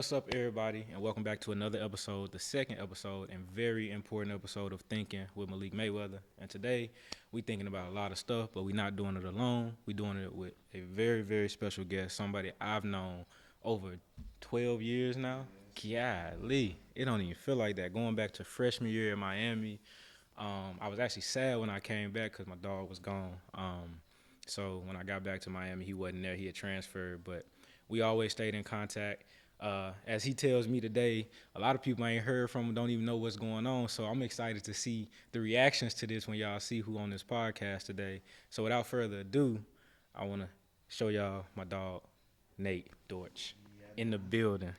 What's up, everybody, and welcome back to another episode, the second episode, and very important episode of Thinking with Malik Mayweather. And today, we thinking about a lot of stuff, but we're not doing it alone. We're doing it with a very, very special guest, somebody I've known over 12 years now. Golly, it don't even feel like that. Going back to freshman year in Miami, I was actually sad when I came back because my dog was gone. So when I got back to Miami, he wasn't there. He had transferred, but we always stayed in contact. As he tells me today, a lot of people I ain't heard from don't even know what's going on. So I'm excited to see the reactions to this when y'all see who on this podcast today. So without further ado, I want to show y'all my dog, Nate Dorch, in the building.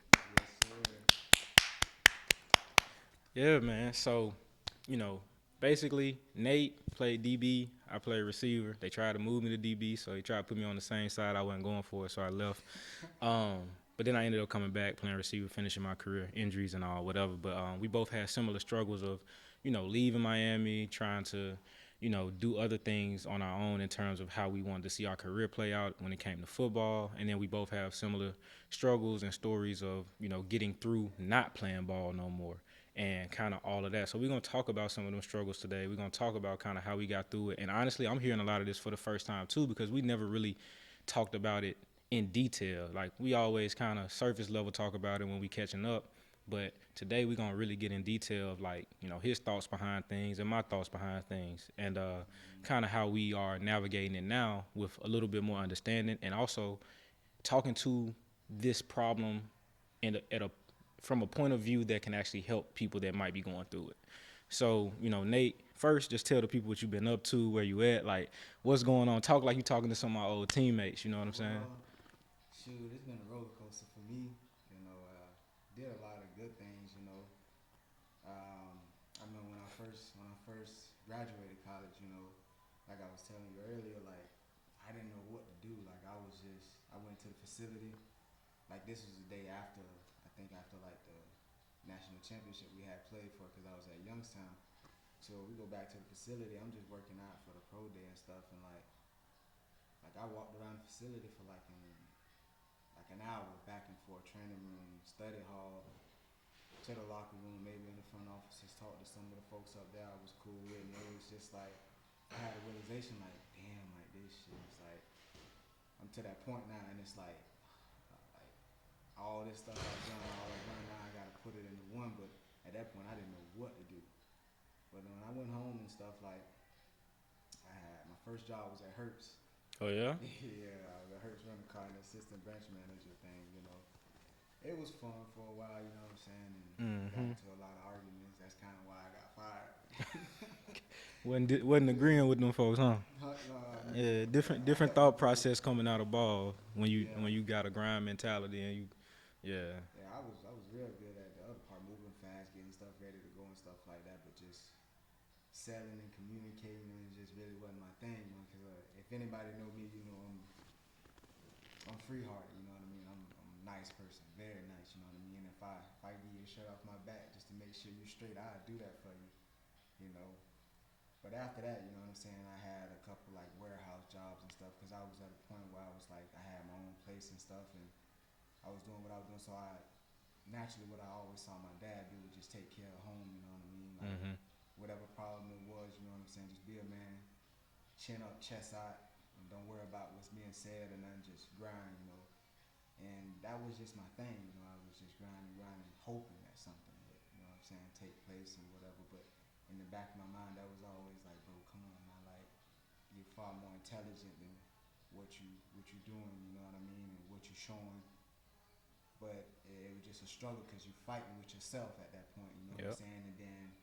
Yeah, man. So, you know, basically, Nate played DB. I played receiver. They tried to move me to DB, so they tried to put me on the same side. I wasn't going for it, so I left. But then I ended up coming back, playing receiver, finishing my career, injuries and all, whatever. But we both had similar struggles of, leaving Miami, trying to, do other things on our own in terms of how we wanted to see our career play out when it came to football. And then we both have similar struggles and stories of, getting through not playing ball no more and kind of all of that. So we're going to talk about some of those struggles today. We're going to talk about kind of how we got through it. And honestly, I'm hearing a lot of this for the first time too, because we never really talked about it in detail. Like we always kind of surface level talk about it when we catching up. But today we're going to really get in detail of like, his thoughts behind things and my thoughts behind things and kind of how we are navigating it now with a little bit more understanding and also talking to this problem at a from a point of view that can actually help people that might be going through it. So, Nate, first, just tell the people what you've been up to, where you at, like, what's going on. Talk like you talking to some of my old teammates, you know what I'm saying? Shoot, it's been a roller coaster for me. Did a lot of good things. I remember when I first graduated college. Like I was telling you earlier, like I didn't know what to do. Like I went to the facility. Like this was the day after, I think after like the national championship we had played for, because I was at Youngstown. So we go back to the facility. I'm just working out for the pro day and stuff, and like I walked around the facility for like an hour, back and forth, training room, study hall, to the locker room, maybe in the front office, just talk to some of the folks up there I was cool with, and it was just like I had a realization, like, damn, like this shit is like I'm to that point now, and it's like all this stuff I've done now, I gotta put it into one. But at that point, I didn't know what to do. But when I went home and stuff, like I had my first job was at Hertz. Oh, yeah? Yeah, I was at Hertz running car, an assistant branch manager thing. It was fun for a while, you know what I'm saying, and got Mm-hmm. into a lot of arguments. That's kind of why I got fired. Wasn't agreeing with them folks, huh? Yeah, I different helped them thought build. process coming out of ball Yeah, when you got a grind mentality and you, yeah. yeah. I was real good at the other part, moving fast, getting stuff ready to go and stuff like that. But just selling and communicating, and it just really wasn't my thing, man. Because if anybody know me, I'm free hearted. You know what I mean? I'm a nice person, very nice. You know what I mean? If I give you a shirt off my back just to make sure you're straight, I'd do that for you. You know. But after that, you know what I'm saying, I had a couple like warehouse jobs and stuff, because I was at a point where I was like, I had my own place and stuff, and I was doing what I was doing. So I naturally, what I always saw my dad do was just take care of home. You know what I mean? Like Mm-hmm. whatever problem it was, you know what I'm saying, just be a man, chin up, chest out, and don't worry about what's being said, and then just grind. And that was just my thing. I was just grinding, hoping that something would, take place and whatever. But in the back of my mind, that was always like, bro, come on now, like you're far more intelligent than what you doing. You know what I mean, and what you're showing. But it was just a struggle because you're fighting with yourself at that point. You know what I'm Yep. saying? And then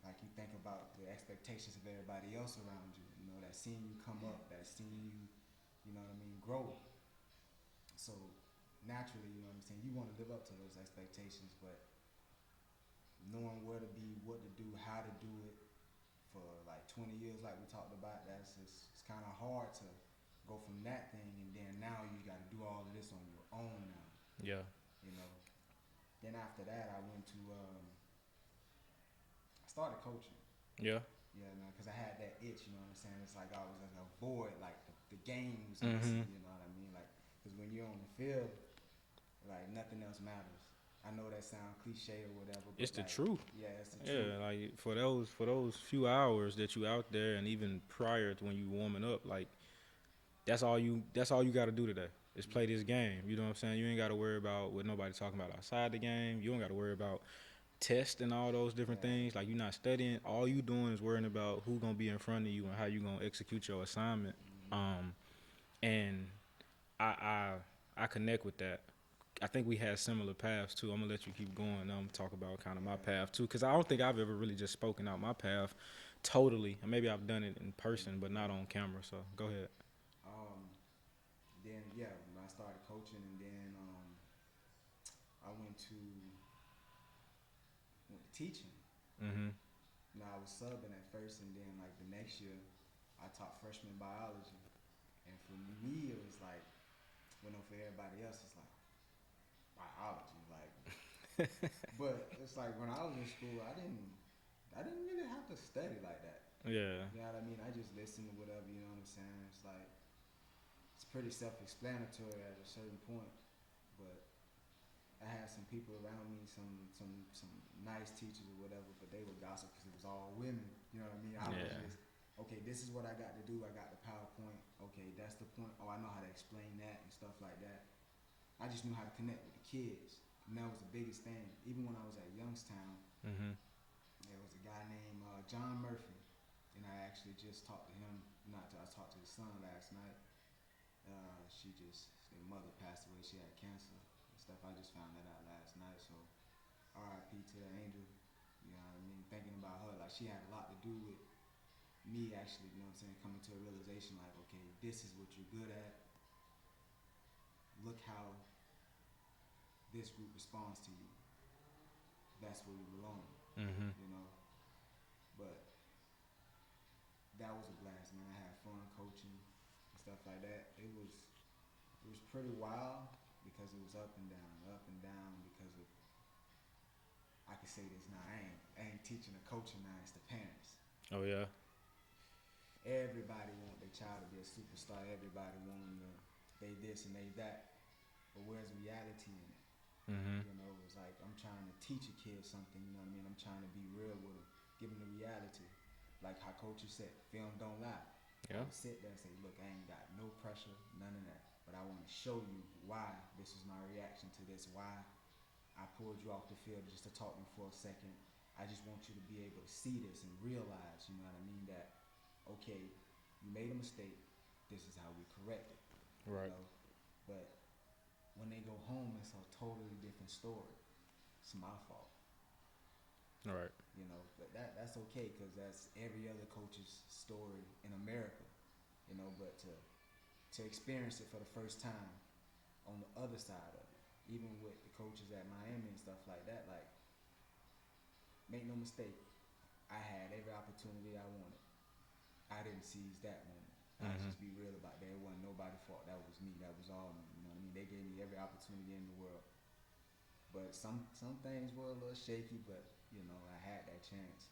like you think about the expectations of everybody else around you. That seeing you come up, that seeing you, you know what I mean, grow. So naturally, you know what I'm saying, you want to live up to those expectations, but knowing where to be, what to do, how to do it for like 20 years, like we talked about, it's kind of hard to go from that thing, and then now you got to do all of this on your own now. Yeah. You know. Then after that, I started coaching. Yeah. Yeah, man, because I had that itch. You know what I'm saying? It's like I was like a void, like the game was Mm-hmm. missing. You know what I mean? Like, because when you're on the field, Like nothing else matters. I know that sounds cliche or whatever, but It's the like, truth. yeah, it's the truth. Yeah, like for those few hours that you out there, and even prior to when you warming up, like that's all you got to do today is play this game. You know what I'm saying? You ain't got to worry about what nobody talking about outside the game. You don't got to worry about tests and all those different Yeah, things. Like you're not studying. All you doing is worrying about who gonna be in front of you and how you gonna execute your assignment. And I I connect with that. I think we had similar paths too. I'm gonna let you keep going. I'm gonna talk about kind of my path too, because I don't think I've ever really just spoken out my path totally. Maybe I've done it in person, but not on camera. So go ahead. um, then yeah, when I started coaching, and then I went to teaching. Mhm. Now I was subbing at first, and then like the next year, I taught freshman biology. And for me, it was like, well, no, for everybody else, it's like biology, like. But it's like when I was in school, I didn't really have to study like that. Yeah. You know what I mean? I just listened to whatever. You know what I'm saying? It's like it's pretty self-explanatory at a certain point. But I had some people around me, some nice teachers or whatever, but they would gossip because it was all women. You know what I mean? I was Yeah. just, okay, this is what I got to do. I got the PowerPoint. Okay, that's the point. Oh, I know how to explain that and stuff like that. I just knew how to connect with the kids, and that was the biggest thing. Even when I was at Youngstown, Mhm. there was a guy named John Murphy, and I actually just talked to him. I talked to his son last night. Their mother passed away. She had cancer and stuff. I just found that out last night. So R.I.P. to the angel. You know what I mean? Thinking about her, like she had a lot to do with me actually. You know what I'm saying? Coming to a realization, like, okay, this is what you're good at. Look how this group responds to you. That's where you belong. Mhm. You know. But that was a blast, man. I had fun coaching and stuff like that. It was pretty wild because it was up and down because of, I can say this now. I ain't teaching or coaching now. It's the parents. Oh yeah. Everybody want their child to be a superstar. Everybody want them to they this and they that. But where's reality in it? Mhm. You know, it's like I'm trying to teach a kid something. You know what I mean? I'm trying to be real with them, give them the reality. Like how coaches said, film don't lie. I Yeah. would sit there and say, look, I ain't got no pressure, none of that. But I want to show you why this is my reaction to this, why I pulled you off the field just to talk to you for a second. I just want you to be able to see this and realize, you know what I mean, that, okay, you made a mistake, this is how we correct it, you Right. know. But when they go home, it's a totally different story. It's my fault, All right. you know. But that's okay because that's every other coach's story in America, you know. But to experience it for the first time on the other side of it, even with the coaches at Miami and stuff like that, like make no mistake, I had every opportunity I wanted. I didn't seize that moment. I'll Mhm. just be real about that. It wasn't nobody's fault. That was me. That was all me. You know what I mean? They gave me every opportunity in the world. But some things were a little shaky, but you know, I had that chance.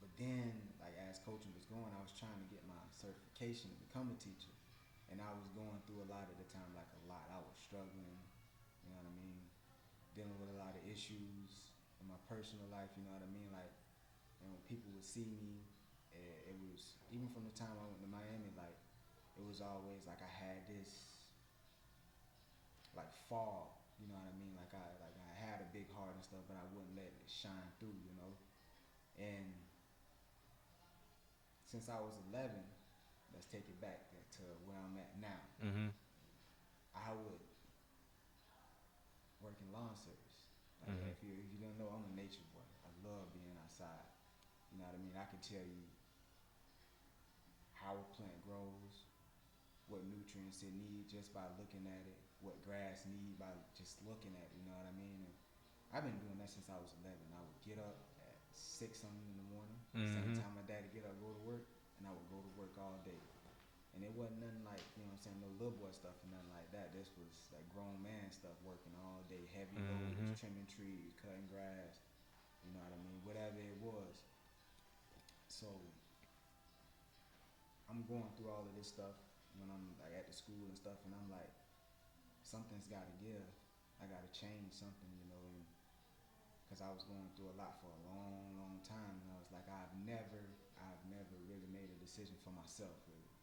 But then, like as coaching was going, I was trying to get my certification to become a teacher. And I was going through a lot at the time, like a lot. I was struggling, you know what I mean? Dealing with a lot of issues in my personal life, you know what I mean? Like, and when people would see me, it was, even from the time I went to Miami, like, it was always like I had this, like, fall, you know what I mean? Like I had a big heart and stuff, but I wouldn't let it shine through, you know? And since I was 11, let's take it back to where I'm at now. Mhm. I would work in lawn service. Like Mhm. if you don't know, I'm a nature boy. I love being outside. You know what I mean? I can tell you how a plant grows, what nutrients it needs just by looking at it, what grass need by just looking at it. You know what I mean? And I've been doing that since I was 11. I would get up at 6 something in the morning, same Mhm. time my daddy get up, go to work, and I would go to work all day. And it wasn't nothing like, you know what I'm saying, no little boy stuff or nothing like that. This was like grown man stuff, working all day, heavy loads, Mhm. trimming trees, cutting grass, you know what I mean, whatever it was. So I'm going through all of this stuff when I'm like at the school and stuff, and I'm like, something's got to give. I got to change something, you know, because I was going through a lot for a long, long time, and I was like, I've never really made a decision for myself, really,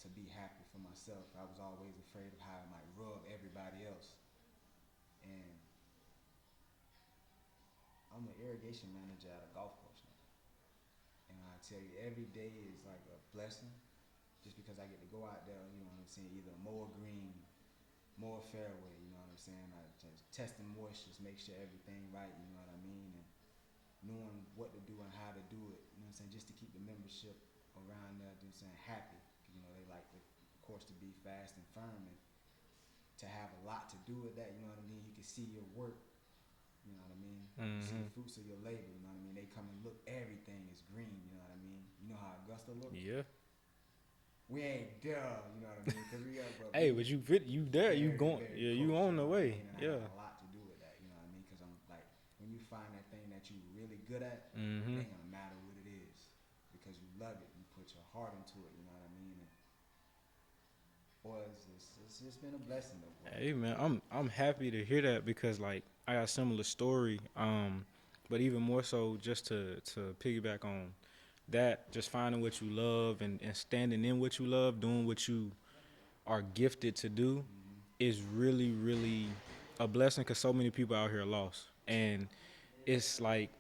to be happy for myself. I was always afraid of how it might rub everybody else, and I'm an irrigation manager at a golf course now, and I tell you, every day is like a blessing, just because I get to go out there, you know what I'm saying, either more green, more fairway, you know what I'm saying, I just testing moistures, make sure everything right, you know what I mean, and knowing what to do and how to do it, you know what I'm saying, just to keep the membership around there, you know what I'm saying, happy, you know, they like the course to be fast and firm, and to have a lot to do with that, you know what I mean, you can see your work, you know what I mean, you see the fruits of your labor, you know what I mean, they come and look, everything is green, you know what I mean, you know how Augusta looks? Yeah. We ain't there, you know what I mean, because we are, but Hey, but you there, you going, very yeah, close, you on you the know what I way, mean? And I yeah. got a lot to do with that, you know what I mean? Because I'm like, when you find that thing that you really good at, Mm-hmm. it ain't gonna matter what it is, because you love it, you put your heart into it, you know what I mean? And boy, it's just been a blessing though, boy. Hey man, I'm happy to hear that because like I got a similar story, but even more so just to piggyback on that, just finding what you love and standing in what you love, doing what you are gifted to do, is really a blessing because so many people out here are lost, and it's like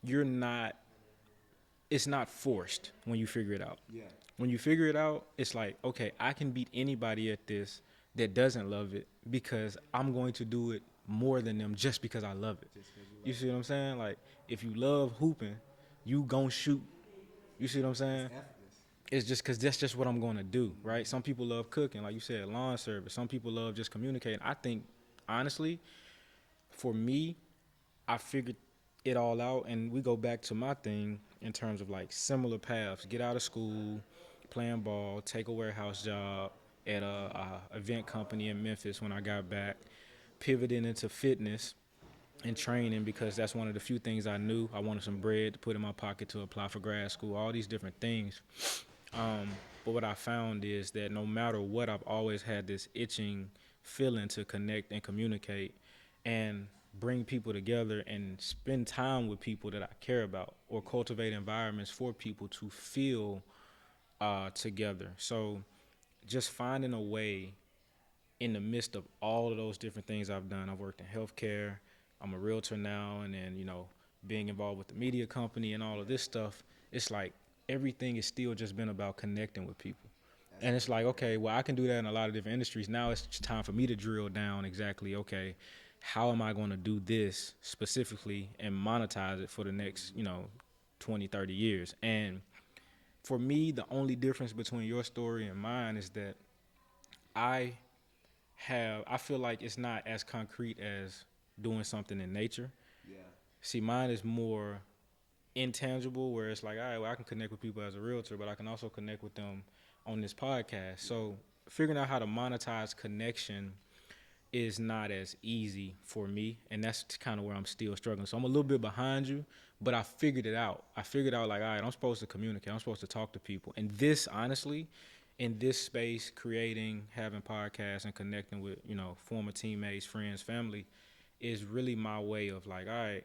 you're not. It's not forced when you figure it out. Yeah. When you figure it out, it's like, okay, I can beat anybody at this that doesn't love it because I'm going to do it more than them just because I love it. Just because You see what I'm saying? Like, if you love hooping, you gon' shoot. You see what I'm saying? it's effortless. It's just because that's just what I'm going to do, right? Some people love cooking, like you said, lawn service. Some people love just communicating. I think, honestly, for me, I figured it all out, and we go back to my thing in terms of like similar paths. Get out of school, playing ball, take a warehouse job at a event company in Memphis when I got back, pivoting into fitness and training because that's one of the few things I knew. I wanted some bread to put in my pocket to apply for grad school, all these different things. But what I found is that no matter what, I've always had this itching feeling to connect and communicate and bring people together and spend time with people that I care about or cultivate environments for people to feel together. So just finding a way in the midst of all of those different things I've done. I've worked in healthcare. I'm a realtor now, and then, you know, being involved with the media company and all of this stuff, it's like everything has still just been about connecting with people. And it's like, okay, well, I can do that in a lot of different industries. Now it's just time for me to drill down exactly, okay, how am I going to do this specifically and monetize it for the next, 20, 30 years? And for me, the only difference between your story and mine is that I I feel like it's not as concrete as doing something in nature. Yeah. See, mine is more intangible, where it's like, all right, well, I can connect with people as a realtor, but I can also connect with them on this podcast. So figuring out how to monetize connection is not as easy for me, and that's kind of where I'm still struggling. So I'm a little bit behind you, but I figured it out. I figured out, like, all right, I'm supposed to communicate. I'm supposed to talk to people. And this, honestly, in this space, creating, having podcasts and connecting with, former teammates, friends, family, is really my way of like, all right,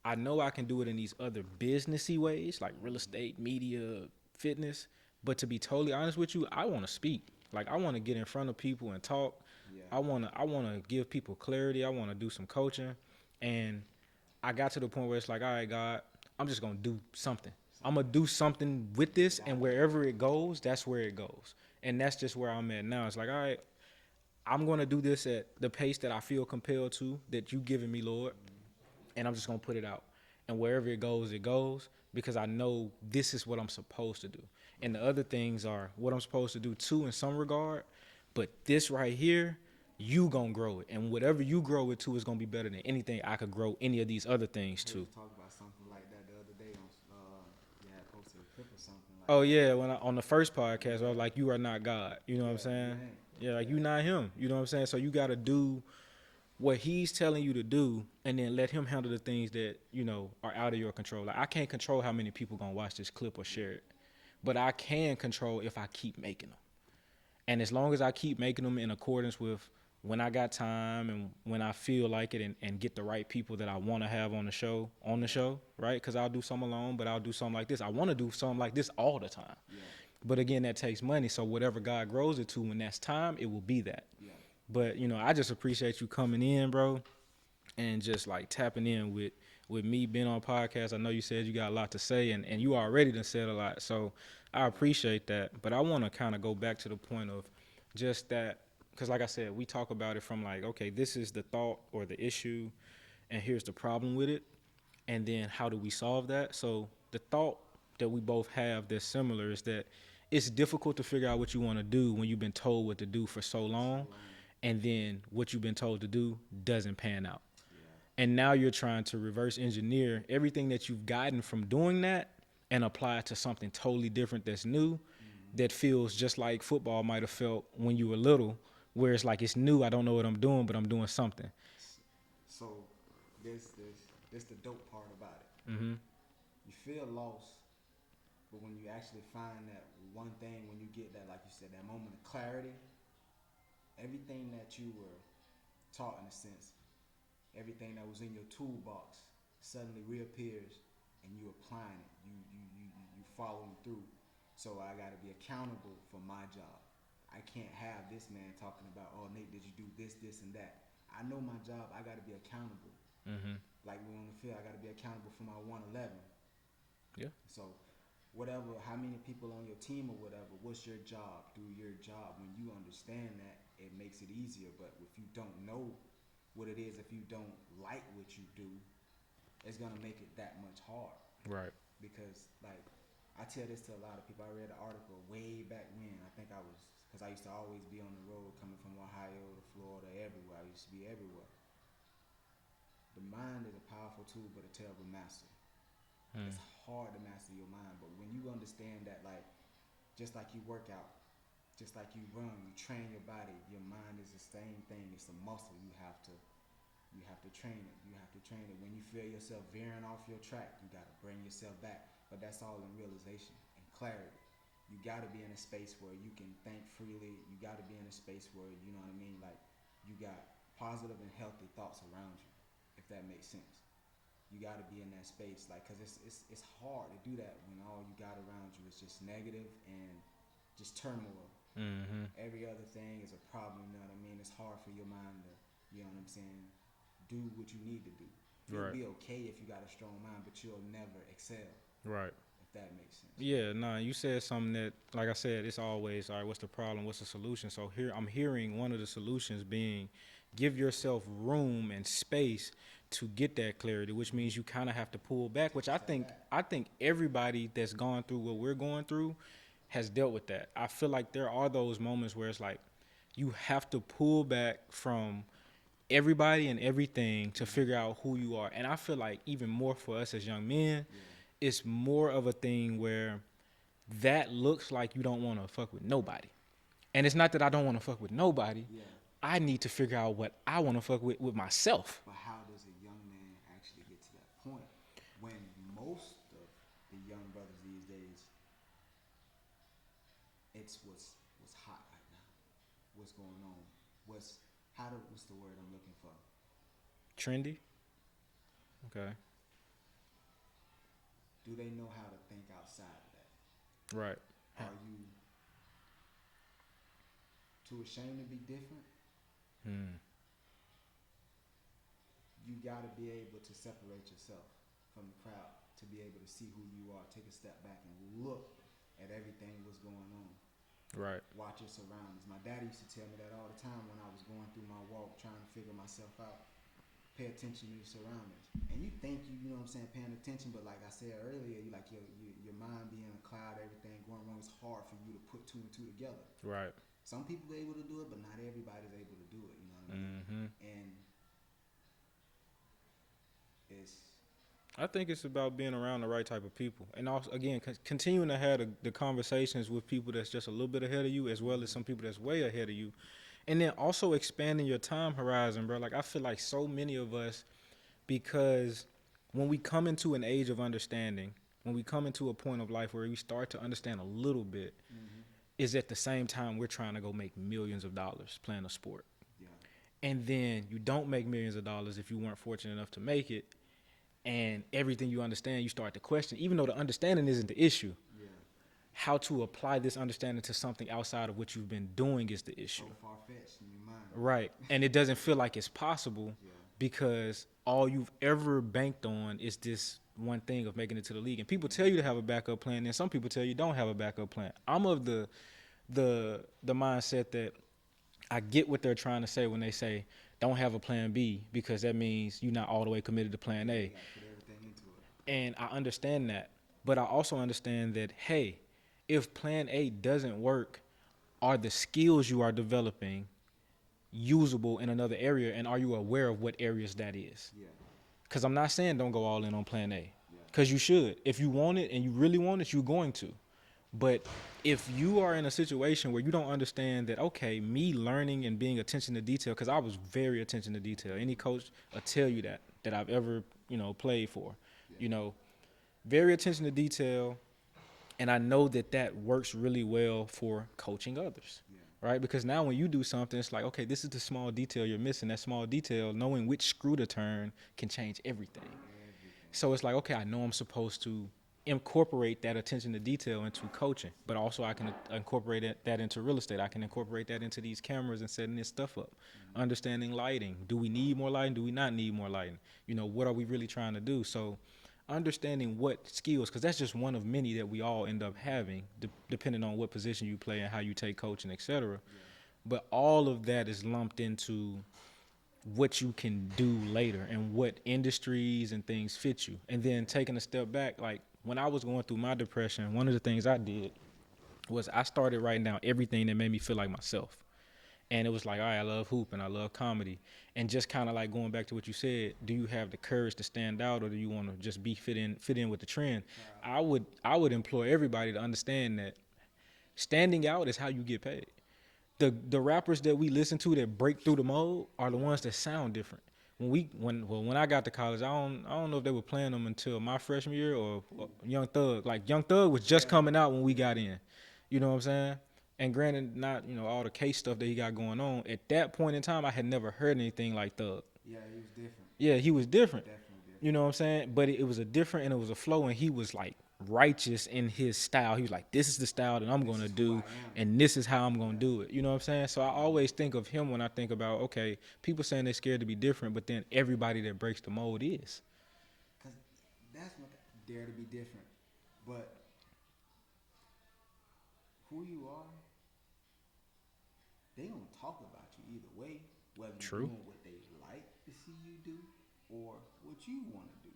I know I can do it in these other businessy ways, like real estate, media, fitness. But to be totally honest with you, I want to speak. Like, I want to get in front of people and talk. Yeah. I want to give people clarity. I want to do some coaching. And I got to the point where it's like, all right, God, I'm just going to do something. I'm going to do something with this, and wherever it goes, that's where it goes. And that's just where I'm at now. It's like, all right, I'm going to do this at the pace that I feel compelled to, that you giving me, Lord, and I'm just going to put it out. And wherever it goes, because I know this is what I'm supposed to do. And the other things are what I'm supposed to do too in some regard, but this right here, you going to grow it. And whatever you grow it to is going to be better than anything I could grow any of these other things to. Talk about something like that the other day on you had posted a clip or something like Oh yeah, when on the first podcast, I was like, you are not God. You know what I'm Yeah, saying? you ain't. Yeah, like you not him. You know what I'm saying? So you got to do what he's telling you to do, and then let him handle the things that, are out of your control. Like, I can't control how many people gonna watch this clip or share it, but I can control if I keep making them. And as long as I keep making them in accordance with when I got time and when I feel like it and get the right people that I want to have on the show, right? Because I'll do some alone, but I'll do something like this. I want to do something like this all the time. Yeah. But again, that takes money. So whatever God grows it to, when that's time, it will be that. Yeah. But, you know, I just appreciate you coming in, bro, and just like tapping in with me being on podcast. I know you said you got a lot to say, and you already done said a lot. So I appreciate that. But I want to kind of go back to the point of just that, because like I said, we talk about it from like, okay, this is the thought or the issue, and here's the problem with it. And then how do we solve that? So the thought that we both have that's similar is that it's difficult to figure out what you want to do when you've been told what to do for so long, and then what you've been told to do doesn't pan out. Yeah. And now you're trying to reverse engineer everything that you've gotten from doing that and apply it to something totally different that's new, that feels just like football might have felt when you were little, where it's like, it's new, I don't know what I'm doing, but I'm doing something. So this the dope part about it. Mm-hmm. You feel lost, but when you actually find that one thing, when you get that, like you said, that moment of clarity, everything that you were taught in a sense, everything that was in your toolbox suddenly reappears, and you applying it. You following through. So I got to be accountable for my job. I can't have this man talking about, oh, Nate, did you do this, and that? I know my job. I got to be accountable. Mm-hmm. Like we on the field, I got to be accountable for my 111. Yeah. So whatever, how many people on your team or whatever, what's your job? Do your job. When you understand that, it makes it easier. But if you don't know what it is, if you don't like what you do, it's going to make it that much hard. Right. Because, like, I tell this to a lot of people. I read an article way back when. I think I was, because I used to always be on the road coming from Ohio to Florida, everywhere. I used to be everywhere. The mind is a powerful tool, but a terrible master. It's hard to master your mind, but when you understand that, like, just like you work out, just like you run, you train your body, your mind is the same thing. It's a muscle. You have to train it. You have to train it. When you feel yourself veering off your track, you got to bring yourself back. But that's all in realization and clarity. You got to be in a space where you can think freely. You got to be in a space where, you know what I mean, like, you got positive and healthy thoughts around you, if that makes sense. You got to be in that space, like, because it's hard to do that when all you got around you is just negative and just turmoil. Mm-hmm. Every other thing is a problem, you know what I mean? It's hard for your mind to, you know what I'm saying, do what you need to do. You'll be okay if you got a strong mind, but you'll never excel. Right. If that makes sense. Yeah, nah, you said something that, like I said, it's always, all right, what's the problem, what's the solution? So here, I'm hearing one of the solutions being, give yourself room and space to get that clarity, which means you kind of have to pull back, which I think everybody that's gone through what we're going through has dealt with that. I feel like there are those moments where it's like, you have to pull back from everybody and everything to figure out who you are. And I feel like even more for us as young men, it's more of a thing where that looks like you don't want to fuck with nobody. And it's not that I don't want to fuck with nobody. Yeah. I need to figure out what I want to fuck with myself. But how does a young man actually get to that point when most of the young brothers these days, it's what's hot right now, what's going on, what's the word I'm looking for? Trendy? Okay. Do they know how to think outside of that? Right. Are you too ashamed to be different? You got to be able to separate yourself from the crowd to be able to see who you are. Take a step back and look at everything that's going on. Right. Watch your surroundings. My daddy used to tell me that all the time when I was going through my walk trying to figure myself out. Pay attention to your surroundings. And you think you know what I'm saying, paying attention, but like I said earlier, you like your mind being a cloud, everything going wrong, it's hard for you to put two and two together. Right. Some people are able to do it, but not everybody's able to do it, you know what I mean? Mm-hmm. And I think it's about being around the right type of people. And also, again, continuing to have the conversations with people that's just a little bit ahead of you, as well as some people that's way ahead of you. And then also expanding your time horizon, bro. Like, I feel like so many of us, because when we come into an age of understanding, when we come into a point of life where we start to understand a little bit, is at the same time we're trying to go make millions of dollars playing a sport. Yeah. and then you don't make millions of dollars if you weren't fortunate enough to make it, and everything you understand, you start to question, even though the understanding isn't the issue. Yeah. How to apply this understanding to something outside of what you've been doing is the issue. So far-fetched in your mind. Right. And it doesn't feel like it's possible Yeah. because all you've ever banked on is this one thing of making it to the league. And people tell you to have a backup plan, and some people tell you don't have a backup plan. I'm of the mindset that I get what they're trying to say when they say don't have a plan B, because that means you're not all the way committed to plan A. You gotta put everything into it. And I understand that. But I also understand that, hey, if plan A doesn't work, are the skills you are developing usable in another area, and are you aware of what areas that is? Yeah. Because I'm not saying don't go all in on plan A, Yeah. because you should. If you want it and you really want it, you're going to. But if you are in a situation where you don't understand that, okay, me learning and being attention to detail, because I was very attention to detail. Any coach will tell you that I've ever, played for. Yeah. Very attention to detail, and I know that works really well for coaching others. Yeah. Right? Because now when you do something, it's like, okay, this is the small detail you're missing. That small detail, knowing which screw to turn can change everything. So it's like, okay, I know I'm supposed to incorporate that attention to detail into coaching, but also I can incorporate that into real estate. I can incorporate that into these cameras and setting this stuff up. Mm-hmm. Understanding lighting. Do we need more lighting? Do we not need more lighting? What are we really trying to do? So understanding what skills, because that's just one of many that we all end up having, depending on what position you play and how you take coaching, etc. Yeah. But all of that is lumped into what you can do later and what industries and things fit you. And then taking a step back, like when I was going through my depression, one of the things I did was I started writing down everything that made me feel like myself. And it was like, all right, I love hoop and I love comedy. And just kind of like going back to what you said, do you have the courage to stand out, or do you want to just fit in with the trend? Wow. I would implore everybody to understand that standing out is how you get paid. The rappers that we listen to that break through the mold are the ones that sound different. When I got to college, I don't know if they were playing them until my freshman year or Young Thug. Like Young Thug was just coming out when we got in. You know what I'm saying? And granted, not all the case stuff that he got going on. At that point in time, I had never heard anything like Thug. Yeah, he was different. Yeah, he was different. Definitely different. You know what I'm saying? But it was a different, and it was a flow, and he was like righteous in his style. He was like, this is the style that I'm going to do, and this is how I'm going to do it. You know what I'm saying? So I always think of him when I think about, okay, people saying they're scared to be different, but then everybody that breaks the mold is. Because that's what dare to be different. But who you are, they don't talk about you either way, whether you're doing what they like to see you do or what you want to do.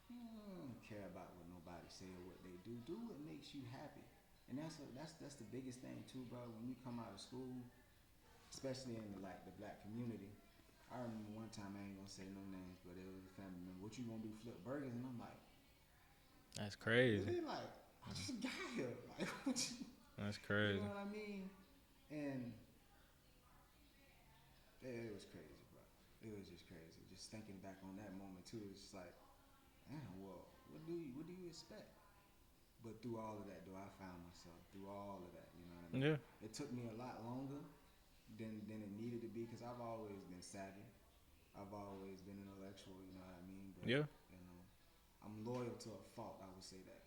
You don't care about what nobody say or what they do. Do what makes you happy. And that's the biggest thing too, bro. When you come out of school, especially in the black community, I remember one time, I ain't gonna say no names, but it was a family member. What you gonna do, flip burgers? And I'm like, that's crazy. Really? Like, I just got here. Like, what you? That's crazy. You know what I mean? And it was crazy, bro. It was just crazy. Just thinking back on that moment too, it's just like, damn, well, what do you expect? But through all of that, though, I found myself through all of that. You know what I mean? Yeah. It took me a lot longer than it needed to be, because I've always been savvy. I've always been intellectual. You know what I mean? But, yeah. I'm loyal to a fault. I would say that.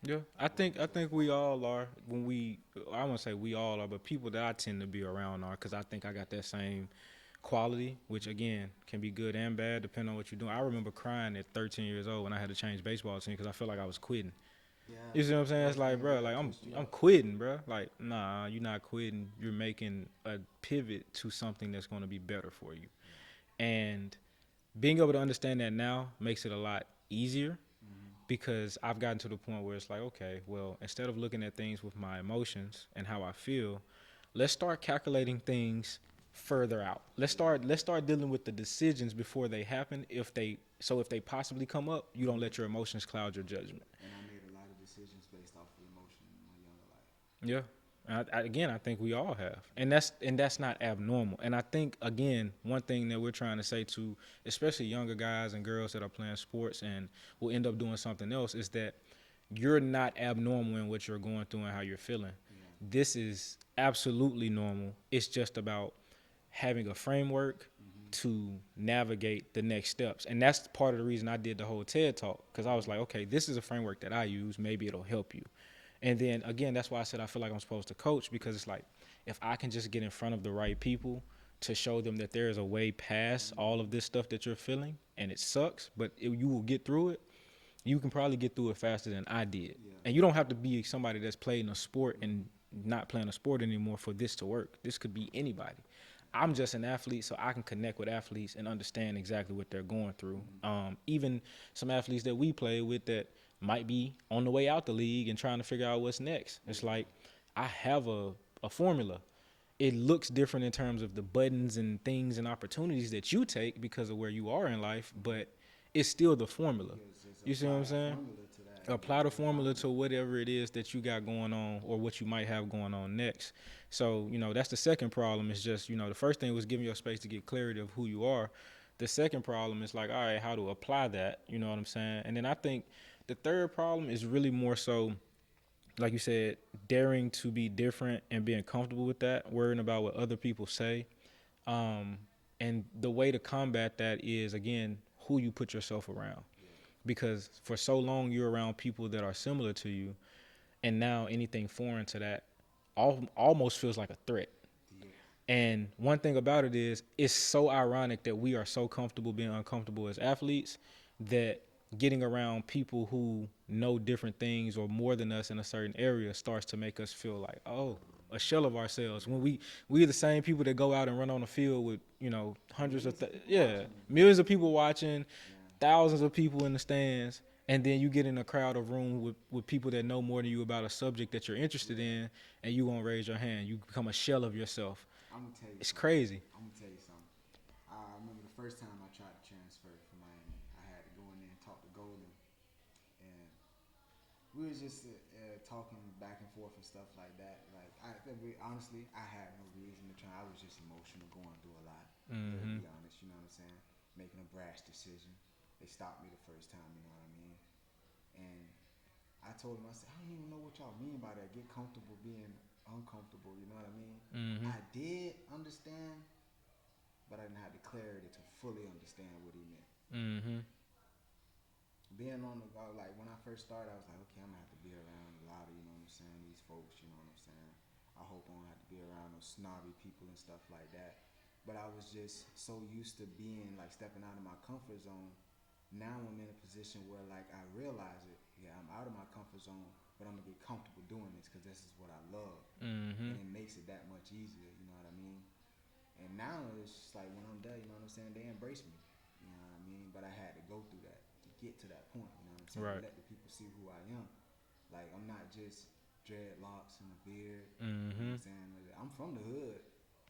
Yeah, I think we all are. I won't say we all are, but people that I tend to be around are, because I think I got that same quality, which again can be good and bad depending on what you're doing. I remember crying at 13 years old when I had to change baseball team because I felt like I was quitting. Yeah. You see what I'm saying? It's like, bro, like I'm quitting, bro. Like, nah, you're not quitting. You're making a pivot to something that's going to be better for you. And being able to understand that now makes it a lot easier. Because I've gotten to the point where it's like, okay, well, instead of looking at things with my emotions and how I feel, let's start calculating things further out. Let's start dealing with the decisions before they happen. If they possibly come up, you don't let your emotions cloud your judgment. And I made a lot of decisions based off of emotion in my younger life. Yeah. I think we all have, and that's not abnormal. And I think, again, one thing that we're trying to say to especially younger guys and girls that are playing sports and will end up doing something else is that you're not abnormal in what you're going through and how you're feeling. Yeah. This is absolutely normal. It's just about having a framework Mm-hmm. to navigate the next steps. And that's part of the reason I did the whole TED talk, because I was like, okay, this is a framework that I use. Maybe it'll help you. And then again, that's why I said I feel like I'm supposed to coach, because it's like if I can just get in front of the right people to show them that there is a way past all of this stuff that you're feeling, and it sucks, but you will get through it. You can probably get through it faster than I did. Yeah. And you don't have to be somebody that's playing a sport and not playing a sport anymore for this to work. This could be anybody. I'm just an athlete, so I can connect with athletes and understand exactly what they're going through. Even some athletes that we play with that might be on the way out the league and trying to figure out what's next. It's like I have a formula. It looks different in terms of the buttons and things and opportunities that you take because of where you are in life, but it's still the formula. You see what I'm saying? Apply the formula to whatever it is that you got going on or what you might have going on next. So, that's the second problem. Is just, the first thing was giving your space to get clarity of who you are. The second problem is like, all right, how to apply that, you know what I'm saying? And then I think the third problem is really more so, like you said, daring to be different and being comfortable with that, worrying about what other people say. And the way to combat that is, again, who you put yourself around. Because for so long you're around people that are similar to you, and now anything foreign to that almost feels like a threat. And one thing about it is, it's so ironic that we are so comfortable being uncomfortable as athletes that getting around people who know different things or more than us in a certain area starts to make us feel like, oh, a shell of ourselves. When we're the same people that go out and run on the field with, hundreds of, millions of people watching, thousands of people in the stands, and then you get in a crowd of room with people that know more than you about a subject that you're interested in, and you won't raise your hand. You become a shell of yourself. I'm gonna tell you. It's crazy. I'm gonna tell you something. I remember the first time I tried to transfer from Miami. I had to go in there and talk to Golden, and we was just talking back and forth and stuff like that. Like, honestly, I had no reason to try. I was just emotional, going through a lot. To be honest, you know what I'm saying? Making a brash decision. They stopped me the first time, you know what I mean? And I told them, I said, I don't even know what y'all mean by that. Get comfortable being uncomfortable, you know what I mean? I did understand, but I didn't have the clarity to fully understand what he meant. Being on the go, like when I first started, I was like, okay, I'm gonna have to be around a lot of, you know what I'm saying, these folks, you know what I'm saying? I hope I don't have to be around those snobby people and stuff like that. But I was just so used to being like stepping out of my comfort zone. Now I'm in a position where like I realize it. Yeah, I'm out of my comfort zone, but I'm gonna get comfortable doing this because this is what I love, and it makes it that much easier. You know what I mean? And now it's just like when I'm done, you know what I'm saying? They embrace me. You know what I mean? But I had to go through that to get to that point. You know what I'm saying? Right. To let the people see who I am. Like I'm not just dreadlocks and a beard. You know what I'm saying? I'm from the hood.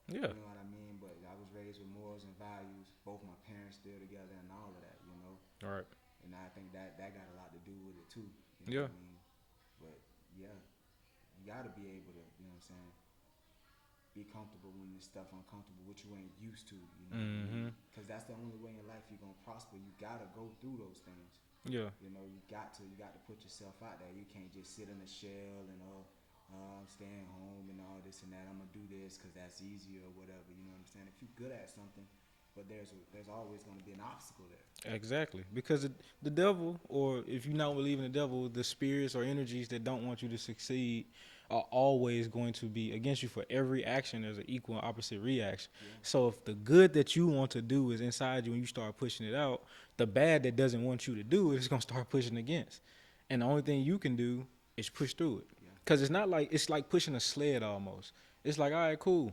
Yeah. You know what I mean? But I was raised with morals and values. Both my parents still together and all of that, you know? All right. And I think that got a lot to do with it too. You know Yeah. what I mean? But yeah, you gotta be able to, you know what I'm saying, be comfortable when this stuff uncomfortable, which you ain't used to, you know what I mean? Because that's the only way in life you're gonna prosper. You gotta go through those things. Yeah. You know, you got to put yourself out there. You can't just sit in a shell and I'm staying home and all this and that. I'm gonna do this because that's easier or whatever. You know what I'm saying? If you're good at something, but there's always gonna be an obstacle there. Exactly. Because the devil, or if you not believe in the devil, the spirits or energies that don't want you to succeed are always going to be against you. For every action, there's an equal and opposite reaction. Yeah. So if the good that you want to do is inside you and you start pushing it out, the bad that doesn't want you to do it is going to start pushing against. And the only thing you can do is push through it. Because it's like pushing a sled almost. It's like, all right, cool.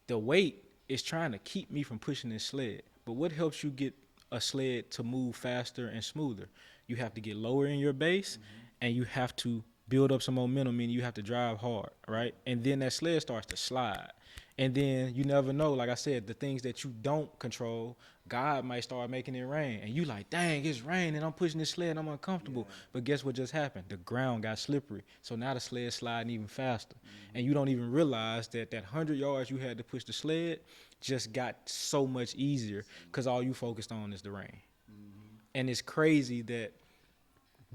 The weight is trying to keep me from pushing this sled. But what helps you get a sled to move faster and smoother? You have to get lower in your base, and you have to build up some momentum, meaning you have to drive hard, right? And then that sled starts to slide. And then you never know, like I said, the things that you don't control, God might start making it rain. And you like, dang, it's raining, I'm pushing this sled, I'm uncomfortable. Yeah. But guess what just happened? The ground got slippery. So now the sled sliding even faster. And you don't even realize that 100 yards you had to push the sled just got so much easier because all you focused on is the rain. And it's crazy that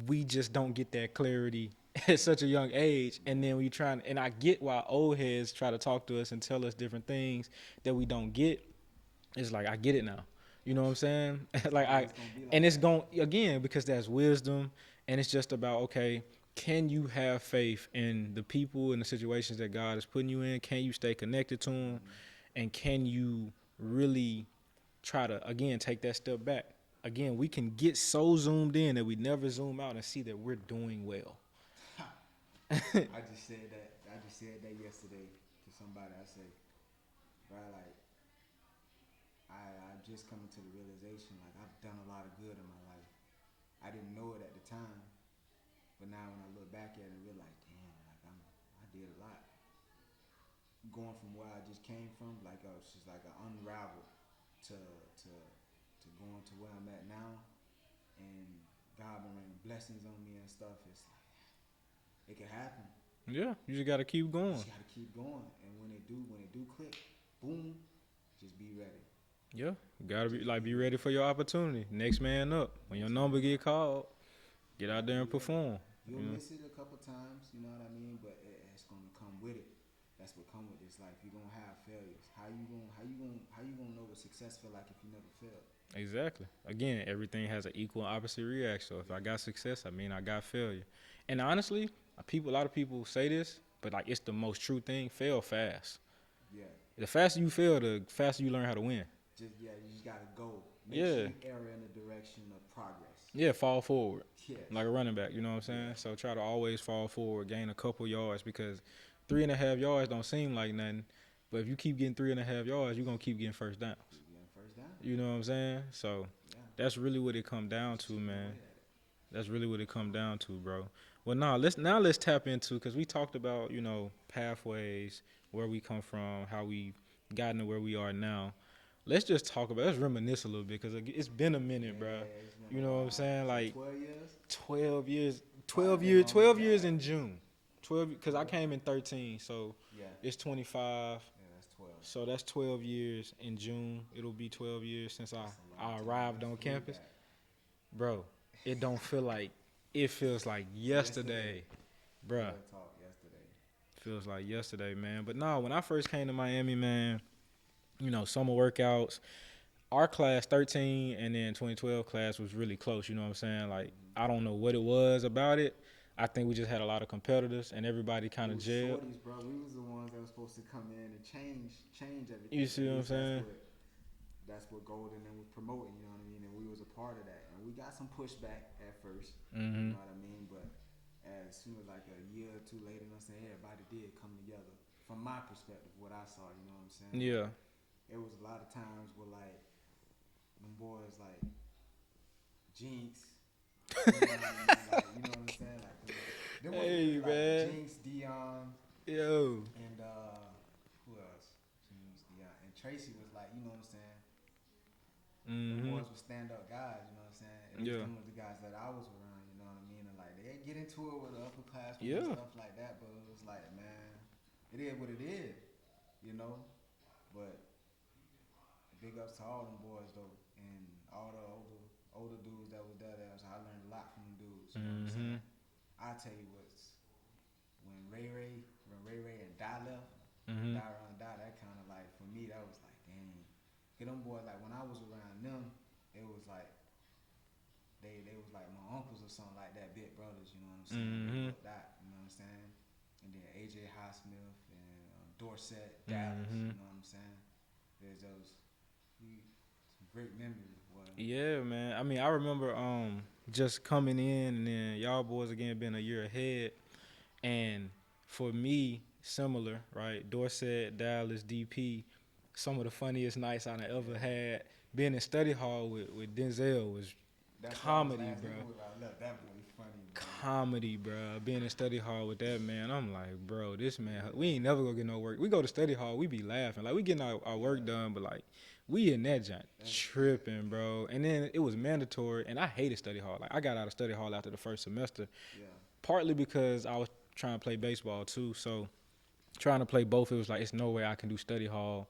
we just don't get that clarity at such a young age. And then we try, and I get why old heads try to talk to us and tell us different things that we don't get. It's like I get it now. You know what I'm saying? Like Always gonna be like and it's that. going again because that's wisdom, and it's just about okay, can you have faith in the people and the situations that God is putting you in? Can you stay connected to Him, and can you really try to again take that step back? Again, we can get so zoomed in that we never zoom out and see that we're doing well. I just said that. I just said that yesterday to somebody. I say, bro, like I just coming to the realization, like I've done a lot of good in my life. I didn't know it at the time, but now when I look back at it, I realize, damn, like I did a lot. Going from where I just came from, like it's just like an unravel to going to where I'm at now, and God been raining blessings on me and stuff. It's like it can happen. Yeah, you just gotta keep You going. just gotta keep going, and when it do click, boom, just be ready. Yeah, you gotta be ready for your opportunity. Next man up. When your number get called, get out there and perform. You'll You know? miss it a couple times, you know what I mean, but it's gonna come with it. That's what come with this life. You're gonna have failures. How you gonna know what success feel like if you never failed? Exactly. Again, everything has an equal and opposite reaction. So if I got success, I mean I got failure. And honestly, a lot of people say this, but like it's the most true thing. Fail fast. Yeah. The faster you fail, the faster you learn how to win. You just gotta go. Make Yeah. sure you err in the direction of progress. Yeah, fall forward. Yes. Like a running back, you know what I'm saying? Yeah. So try to always fall forward, gain a couple yards because 3.5 yards don't seem like nothing. But if you keep getting 3.5 yards, you're gonna keep getting first downs. Keep getting first down. You know what I'm saying? So Yeah. that's really what it come down to, Just man. avoid that. That's really what it come down to, bro. Well, let's tap into because we talked about pathways, where we come from, how we gotten to where we are now. Let's reminisce a little bit because it's been a minute, Yeah, bro. it's been You a know what I'm while. saying? So Like 12 years. 12 years, Probably 12 longer years than in June. 12 because I came in 13, so Yeah. it's 25. Yeah, that's 12. So that's 12 years in June. It'll be 12 years since That's a I long time. arrived I on flew campus. back. Bro, it don't feel like it feels like yesterday. Bruh. Real talk yesterday. Feels like yesterday, man. But no, when I first came to Miami, man, summer workouts, our class 13 and then 2012 class was really close, you know what I'm saying? Like I don't know what it was about it. I think we just had a lot of competitors and everybody kind We of was gelled. shorties, bro. We was the ones that was supposed to come in and change everything. You see At what I'm least saying? That's what Golden and was promoting, you know what I mean? And we was a part of that. And we got some pushback at first, you Mhm. know what I mean? But as soon as like a year or two later, I'm saying everybody did come together. From my perspective, what I saw, you know what I'm saying? Yeah. It was a lot of times where like them boys like Jinx, you know what I mean? Like, you know what I'm saying? Like them was Hey, really like man. Jinx, Dion, Yo. and who else? Jinx, Dion, and Tracy was like, you know what I'm saying? Them Mhm. boys were stand up guys, you know what I'm saying? At Yeah. least them was the guys that I was around, you know what I mean? And like they get into it with the upper class Yeah. and stuff like that, but it was like, man, it is what it is, you know? But big ups to all them boys though, and all the older dudes that was there. I learned a lot from them dudes. You know what I'm Mhm. saying? I tell you what's when Ray Ray and Die left, Mhm. Die Run Die, that kind of like for me that was like dang. Get them boys like when I was around them, it was like they was like my uncles or something like that, big brothers. You know what I'm saying? They Mhm. looked that. You know what I'm saying? And then AJ Highsmith and Dorset, Dallas. Mhm. You know what I'm saying? There's those some great memories, boy. Yeah, man. I mean, I remember just coming in and then y'all boys again being a year ahead. And for me, similar, right? Dorset, Dallas, DP, some of the funniest nights I ever had. Being in study hall with Denzel was That's comedy, bro. Look, that boy funny, man. Comedy, bro. Being in study hall with that man, I'm like, bro, this man, we ain't never gonna get no work. We go to study hall, we be laughing. Like, we getting our work done, but like, we in that joint tripping, bro. And then it was mandatory, and I hated study hall. Like, I got out of study hall after the first semester, Yeah. partly because I was trying to play baseball too. So trying to play both, it was like, it's no way I can do study hall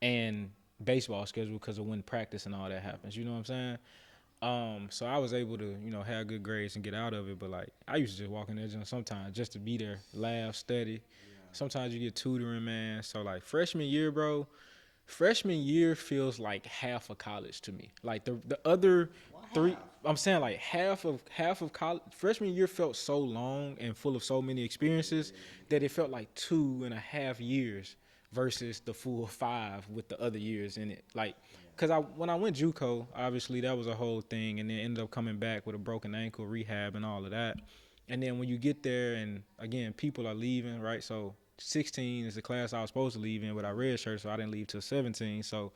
and baseball schedule because of when practice and all that happens. You know what I'm saying? So I was able to, have good grades and get out of it. But like, I used to just walk in there gym sometimes just to be there, laugh, study. Yeah. Sometimes you get tutoring, man. So like freshman year, bro. Freshman year feels like half of college to me. Like the other Why three, half? I'm saying like half of college. Freshman year felt so long and full of so many experiences that it felt like 2.5 years versus the full 5 with the other years in it. Like, cause when I went JUCO, obviously that was a whole thing, and then ended up coming back with a broken ankle, rehab, and all of that. And then when you get there, and again, people are leaving, right? So 16 is the class I was supposed to leave in, but I redshirt, so I didn't leave till 17. So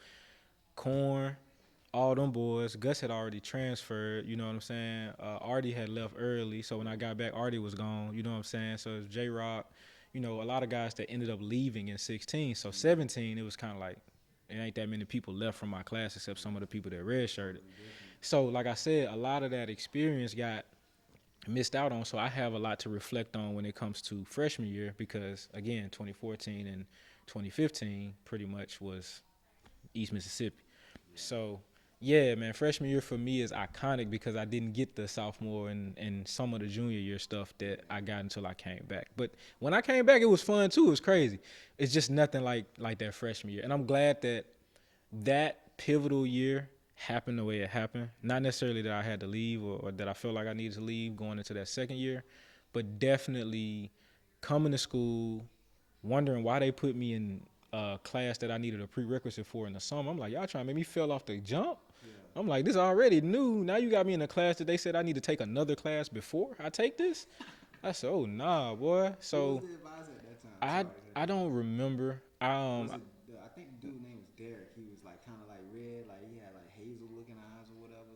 Corn, all them boys, Gus had already transferred, you know what I'm saying? Artie had left early, so when I got back, Artie was gone, you know what I'm saying? So it was J-Rock, a lot of guys that ended up leaving in 16. So 17, it was kind of like, it ain't that many people left from my class except some of the people that redshirted. So like I said, a lot of that experience got missed out on, so I have a lot to reflect on when it comes to freshman year because, again, 2014 and 2015 pretty much was East Mississippi. So, yeah, man, freshman year for me is iconic because I didn't get the sophomore and some of the junior year stuff that I got until I came back. But when I came back, it was fun too. It was crazy. It's just nothing like that freshman year. And I'm glad that pivotal year happened the way it happened. Not necessarily that I had to leave or that I felt like I needed to leave going into that second year, but definitely coming to school, wondering why they put me in a class that I needed a prerequisite for in the summer. I'm like, y'all trying to make me fell off the jump? Yeah. I'm like, this already new. Now you got me in a class that they said I need to take another class before I take this? I said, oh, nah, boy. Who So was the advisor at that time? I Sorry. I don't remember. Was it? I think the dude's name was Derek. He was like kind of like red, like he had like hazel looking eyes or whatever.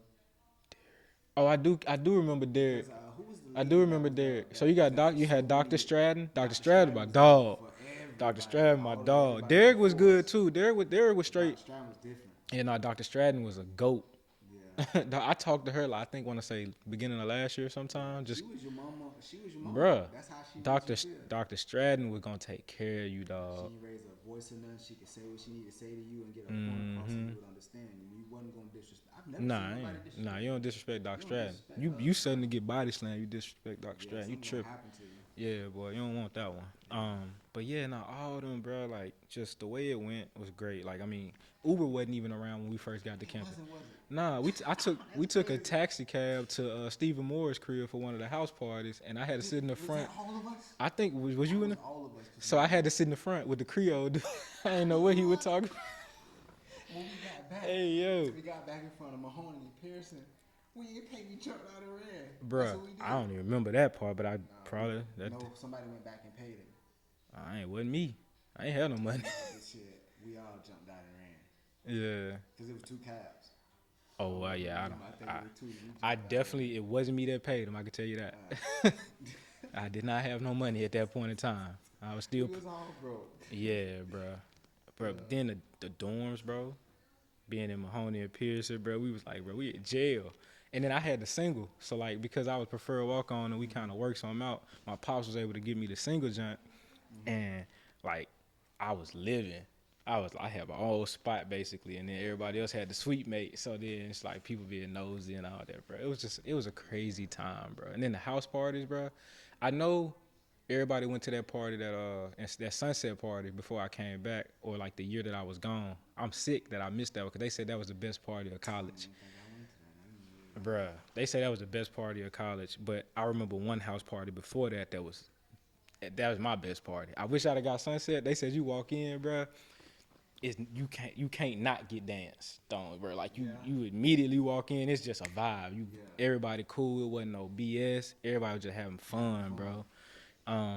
Oh, I do remember Derek. Because who was the I lady do that remember was Derek. So that you got presented you had so Dr. many? Stratton. Dr. Dr. Stratton, Stratton my was there dog. for Dr. everybody, Stratton, my all of dog. everybody Derek was before good us. too. Derek was But Dr. straight. Stratton was different. And Dr. Stratton was a goat. Yeah. I talked to her, like, I think, want to say beginning of last year sometime. Just, She was your mama. She was your mama. bruh, That's how she made Dr. you feel. Dr. Stratton was gonna take care of you, She dog. ain't raise her voice enough. She could say what she needed to say to you and get her point across, and Mm-hmm. you would understand. You wasn't gonna disrespect. I've never Nah, seen I nobody ain't. disrespect. Nah, you don't disrespect Dr. You don't Stratton. disrespect You her. you suddenly get body slammed. You disrespect Dr. Yeah, Stratton. You something gonna tripping. happen to you. Yeah, boy, you don't want that one. But yeah, nah, all of them, bro, like, just the way it went was great. Like, I mean, Uber wasn't even around when we first got to campus. Was it? Nah, we took a taxi cab to Stephen Moore's crib for one of the house parties, and I had to sit in the front. Was that all of us? I think was you in the? All of us. So I had to sit in the front with the Creole dude. I didn't know what he was talking. When we got back, Hey yo, we got back in front of Mahoney and Pearson. We ain't take we jumped out and ran. bruh, I don't even remember that part, but I probably that. No, somebody went back and paid it. Wasn't me. I ain't had no money. Shit, we all jumped out and ran. Yeah. Cause it was 2 cabs. Oh well, yeah. I I definitely it wasn't me that paid him. I can tell you that. I did not have no money at that point in time. I was still. We was all broke. Yeah, bro. But then the dorms, bro. Being in Mahoney and Pearson, bro, we was like, bro, we in jail. And then I had the single. So, like, because I was preferred walk-on and we kind of worked something out, my pops was able to give me the single jump. And, like, I was living. I had my own spot, basically. And then everybody else had the suite mate. So then it's like people being nosy and all that, bro. It was a crazy time, bro. And then the house parties, bro. I know everybody went to that party that sunset party before I came back, or like the year that I was gone. I'm sick that I missed that because they said that was the best party of college. Bruh, they say that was the best party of college, but I remember one house party before that was my best party. I wish I'd have got sunset. They said you walk in, bruh, you can't not get danced on, bro. Like you immediately walk in, it's just a vibe. Everybody cool, it wasn't no BS. Everybody was just having fun, bro.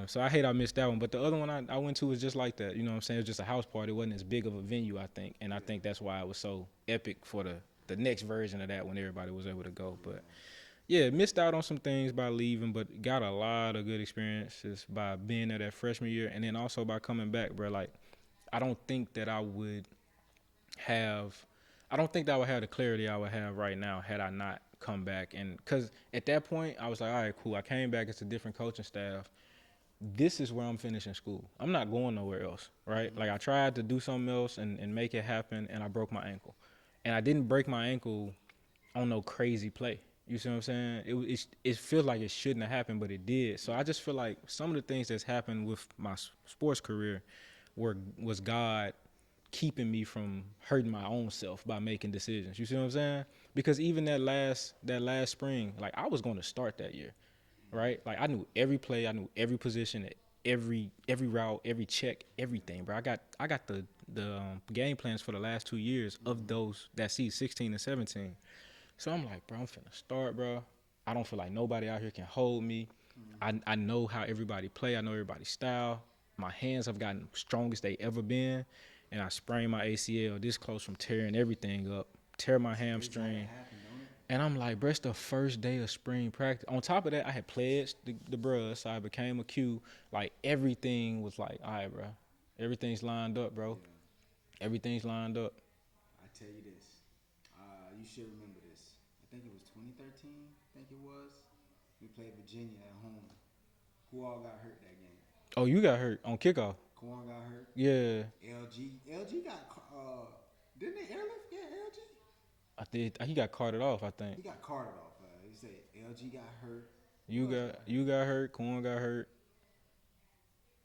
So I hate I missed that one. But the other one I went to was just like that. You know what I'm saying? It was just a house party. It wasn't as big of a venue, I think. And I think that's why it was so epic for the next version of that when everybody was able to go. But yeah, missed out on some things by leaving, but got a lot of good experiences by being there that freshman year. And then also by coming back, bro. Like, I don't think that I would have the clarity I would have right now had I not come back. And because at that point, I was like, all right, cool. I came back. It's a different coaching staff. This is where I'm finishing school. I'm not going nowhere else, right? Like, I tried to do something else and make it happen, and I broke my ankle. And I didn't break my ankle on no crazy play. You see what I'm saying? It feels like it shouldn't have happened, but it did. So I just feel like some of the things that's happened with my sports career was God keeping me from hurting my own self by making decisions. You see what I'm saying? Because even that last spring, like I was going to start that year, right? Like I knew every play, I knew every position, every route, every check, everything, bro. I got the game plans for the last 2 years of those that season 16 and 17. So I'm like, bro, I'm finna start, bro. I don't feel like nobody out here can hold me. I know how everybody play. I know everybody's style. My hands have gotten strongest they ever been, and I sprained my ACL this close from tearing everything up, tear my hamstring. And I'm like, bro, it's the first day of spring practice. On top of that, I had pledged the bruh, so I became a Q. Like, everything was like, all right, bro. Everything's lined up, bro. Yeah. Everything's lined up. I tell you this, you should remember this. I think it was 2013. I think it was. We played Virginia at home. Who all got hurt that game? Oh, you got hurt on kickoff. Quan got hurt. Yeah. LG got. Didn't they airlift? Yeah, LG. He got carted off, I think. He got carted off. He said LG got hurt. You got hurt. Corn got hurt.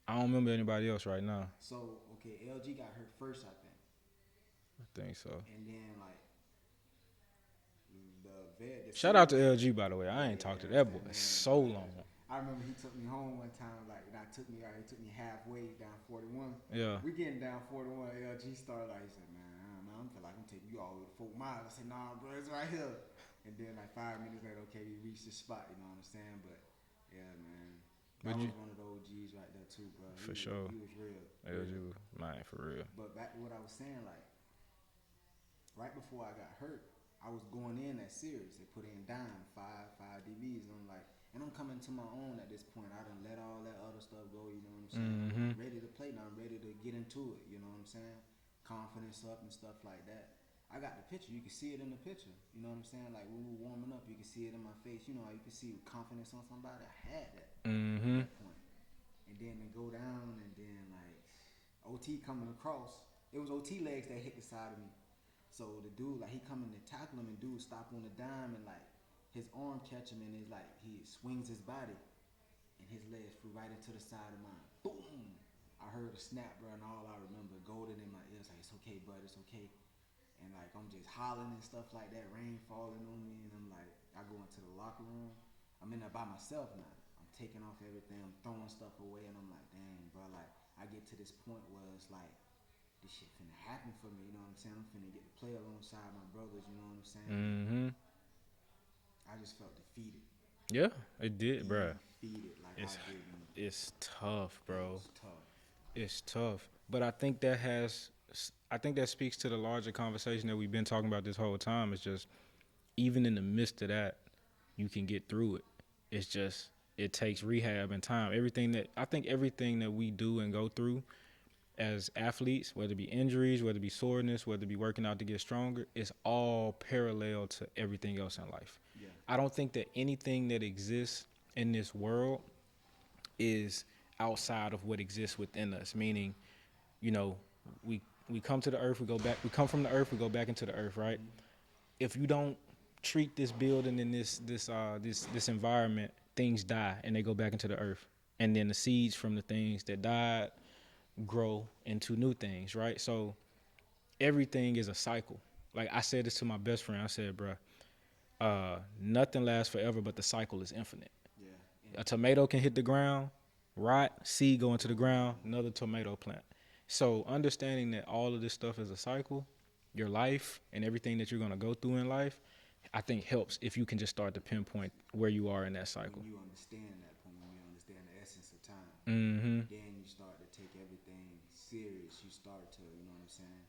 I don't remember anybody else right now. So okay, LG got hurt first, I think. I think so. And then like the vet. Shout out to LG, by the way. I ain't talked to that boy in so long. I remember he took me home one time. Like, he took me halfway down 41. Yeah. We getting down 41. LG started like, he said, man, I feel like I'm taking you all the way to 4 miles. I said, nah, bro, it's right here. And then like 5 minutes later, okay, we reached the spot. You know what I'm saying? But yeah, man. That was one of the OGs right there too, bro. For sure. He was real. LG was mine for real. But back to what I was saying, like, right before I got hurt, I was going in that series. They put in dime, five DBs. And I'm like, and I'm coming to my own at this point. I done let all that other stuff go, you know what I'm saying? Mm-hmm. I'm ready to play now. I'm ready to get into it, you know what I'm saying? Confidence up and stuff like that. I got the picture. You can see it in the picture. You know what I'm saying? Like, when we were warming up, you can see it in my face. You know how you can see confidence on somebody? I had that at that point. And then to go down and then, like, OT coming across. It was OT legs that hit the side of me. So the dude, like, he coming to tackle him, and dude stop on the dime, and like his arm catch him, and it's like he swings his body, and his legs flew right into the side of mine. Boom! I heard a snap, bro, and all I remember, golden in my ears, like, it's okay, bud, it's okay. And like I'm just hollering and stuff like that, rain falling on me, and I'm like, I go into the locker room. I'm in there by myself now. I'm taking off everything, I'm throwing stuff away, and I'm like, dang, bro, like I get to this point where it's like, this shit finna happen for me, you know what I'm saying? I'm finna get to play alongside my brothers, you know what I'm saying? Mm-hmm. I just felt defeated. Yeah, it did, bro. Defeated, like it's tough, bro. It's tough. It's tough. But I think that speaks to the larger conversation that we've been talking about this whole time. It's just, even in the midst of that, you can get through it. It's just, it takes rehab and time. Everything that we do and go through as athletes, whether it be injuries, whether it be soreness, whether it be working out to get stronger, it's all parallel to everything else in life. Yeah. I don't think that anything that exists in this world is outside of what exists within us. Meaning, you know, we come to the earth, we go back. We come from the earth, we go back into the earth, right? Mm-hmm. If you don't treat this building and this environment, things die and they go back into the earth, and then the seeds from the things that died grow into new things, right? So everything is a cycle. Like I said this to my best friend. I said, bro, nothing lasts forever, but the cycle is infinite. Yeah. A tomato can hit the ground, rot, seed go into the ground, another tomato plant. So understanding that all of this stuff is a cycle, your life and everything that you're going to go through in life, I think helps if you can just start to pinpoint where you are in that cycle. When you understand that point, when you understand the essence of time, then you start to take everything serious. You start to, you know what I'm saying,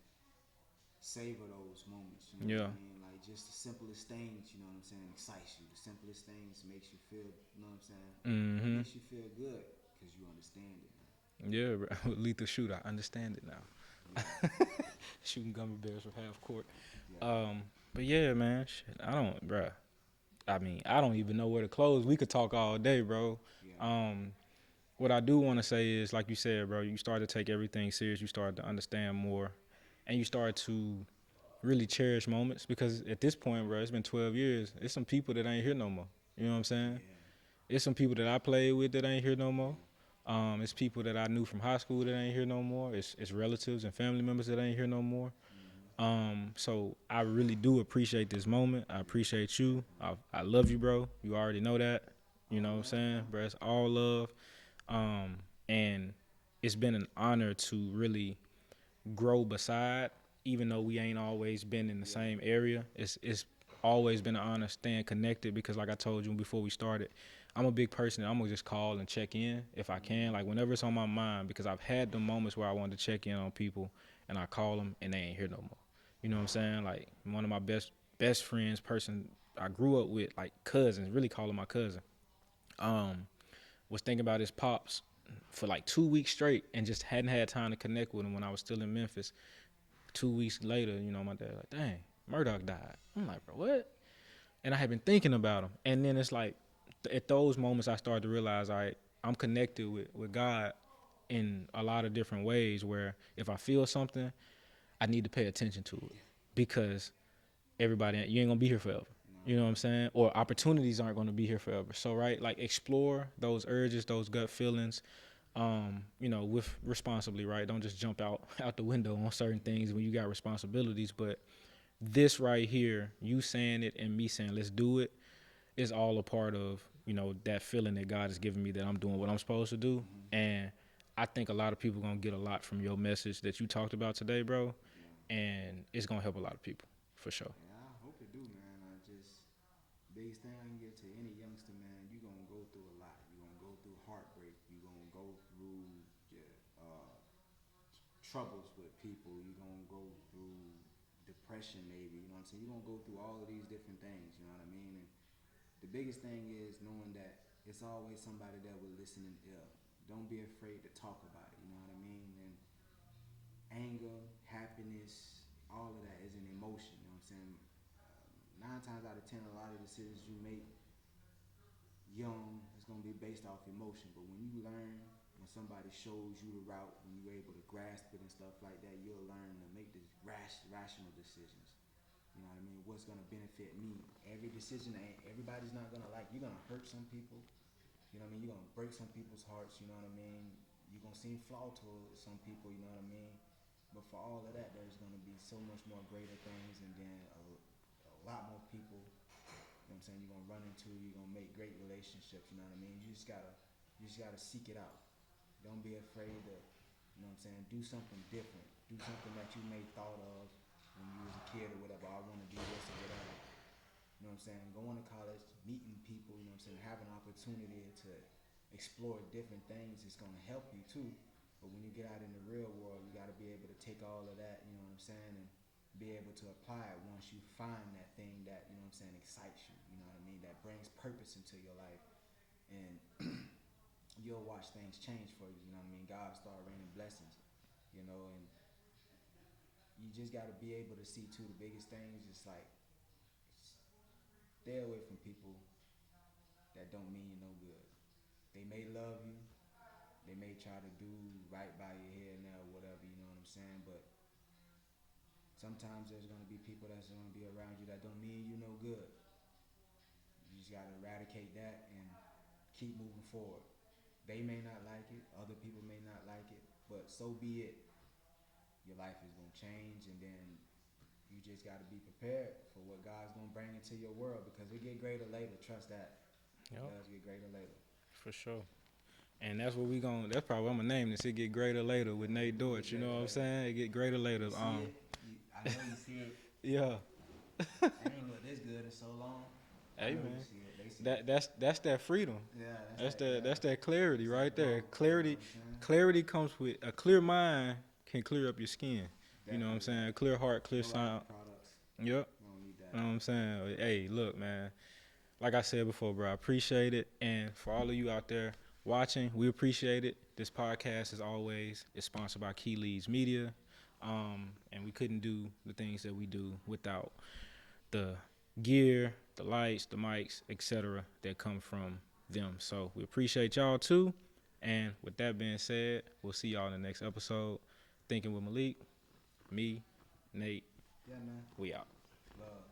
savor those moments. You know what I mean? Like, just the simplest things, you know what I'm saying, excites you. The simplest things makes you feel, you know what I'm saying, makes you feel good because you understand it now. Yeah, bro. Lethal Shooter, I understand it now. Yeah. Shooting gummy bears from half court. Yeah. But yeah, man, shit, I don't even know where to close. We could talk all day, bro. Yeah. What I do want to say is, like you said, bro, you start to take everything serious. You start to understand more, and you start to really cherish moments, because at this point, bro, it's been 12 years. It's some people that ain't here no more. You know what I'm saying? Yeah. It's some people that I played with that ain't here no more. It's people that I knew from high school that ain't here no more. It's relatives and family members that ain't here no more. So I really do appreciate this moment. I appreciate you. I love you, bro. You already know that. You know what I'm saying, bro? It's all love. And it's been an honor to really grow beside, even though we ain't always been in the same area. It's always been an honor staying connected, because like I told you before we started, I'm a big person. I'm gonna just call and check in if I can, like whenever it's on my mind, because I've had the moments where I wanted to check in on people and I call them and they ain't here no more. You know what I'm saying? Like one of my best friends, person I grew up with, like cousins, really call him my cousin. Was thinking about his pops for like 2 weeks straight and just hadn't had time to connect with him when I was still in Memphis. 2 weeks later, you know, my dad like, dang, Murdoch died. I'm like, bro, what? And I had been thinking about him. And then it's like, at those moments, I started to realize, all right, I'm connected with God in a lot of different ways, where if I feel something, I need to pay attention to it, because everybody, you ain't gonna be here forever. You know what I'm saying? Or opportunities aren't gonna be here forever. So, right, like explore those urges, those gut feelings, you know, with responsibly, right? Don't just jump out the window on certain things when you got responsibilities. But this right here, you saying it and me saying let's do it, is all a part of, you know, that feeling that God has given me that I'm doing what I'm supposed to do. And I think a lot of people gonna get a lot from your message that you talked about today, bro. And it's gonna help a lot of people for sure. Yeah, I hope it do, man. I just biggest thing I can give to any youngster, man, you gonna go through a lot. You gonna go through heartbreak. You gonna go through troubles with people. You gonna go through depression, maybe. You know what I'm saying? You gonna go through all of these different things. You know what I mean? And the biggest thing is knowing that it's always somebody that will listen and ear. Don't be afraid to talk about it. You know what I mean? And anger, happiness, all of that is an emotion. You know what I'm saying? 9 times out of 10, a lot of decisions you make young is going to be based off emotion. But when you learn, when somebody shows you the route, when you're able to grasp it and stuff like that, you'll learn to make the rational decisions. You know what I mean? What's going to benefit me? Every decision, everybody's not going to like. You're going to hurt some people. You know what I mean? You're going to break some people's hearts. You know what I mean? You're going to seem flawed to some people. You know what I mean? But for all of that, there's going to be so much more greater things, and then a lot more people. You know what I'm saying? You're gonna run into. You're gonna make great relationships. You know what I mean? You just gotta seek it out. Don't be afraid to. You know what I'm saying? Do something different. Do something that you may thought of when you was a kid or whatever. I want to do this or whatever. You know what I'm saying? Going to college, meeting people. You know what I'm saying? Have an opportunity to explore different things. It's gonna help you too. But when you get out in the real world, you got to be able to take all of that, you know what I'm saying, and be able to apply it once you find that thing that, you know what I'm saying, excites you, you know what I mean, that brings purpose into your life. And you'll watch things change for you, you know what I mean? God will start raining blessings, you know, and you just got to be able to see, too, the biggest things, just like stay away from people that don't mean you no good. They may love you, they may try to do right by your head now or whatever, you know what I'm saying, but sometimes there's going to be people that's going to be around you that don't mean you no good. You just got to eradicate that and keep moving forward. They may not like it, other people may not like it, but so be it. Your life is going to change, and then you just got to be prepared for what God's going to bring into your world, because it get greater later. Trust that. Yep. It does get greater later. For sure. And that's what that's probably what I'm going to name this. It get greater later with Nate Dorch. You know what I'm saying? It get greater later. I know you see it. Yeah. I ain't looked this good in so long. Hey man, that's that freedom. Yeah, that's that clarity right there. Clarity comes with a clear mind. Can clear up your skin. Definitely. You know what I'm saying? Clear heart, clear sound. Yep. You know what I'm saying? Hey, look, man. Like I said before, bro, I appreciate it, and for all of you out there watching, we appreciate it. This podcast, as always, is sponsored by Key Leads Media, and we couldn't do the things that we do without the gear, the lights, the mics, etc. that come from them. So we appreciate y'all too. And with that being said, we'll see y'all in the next episode. Thinking with Malik, me, Nate. Yeah, man. We out. Love.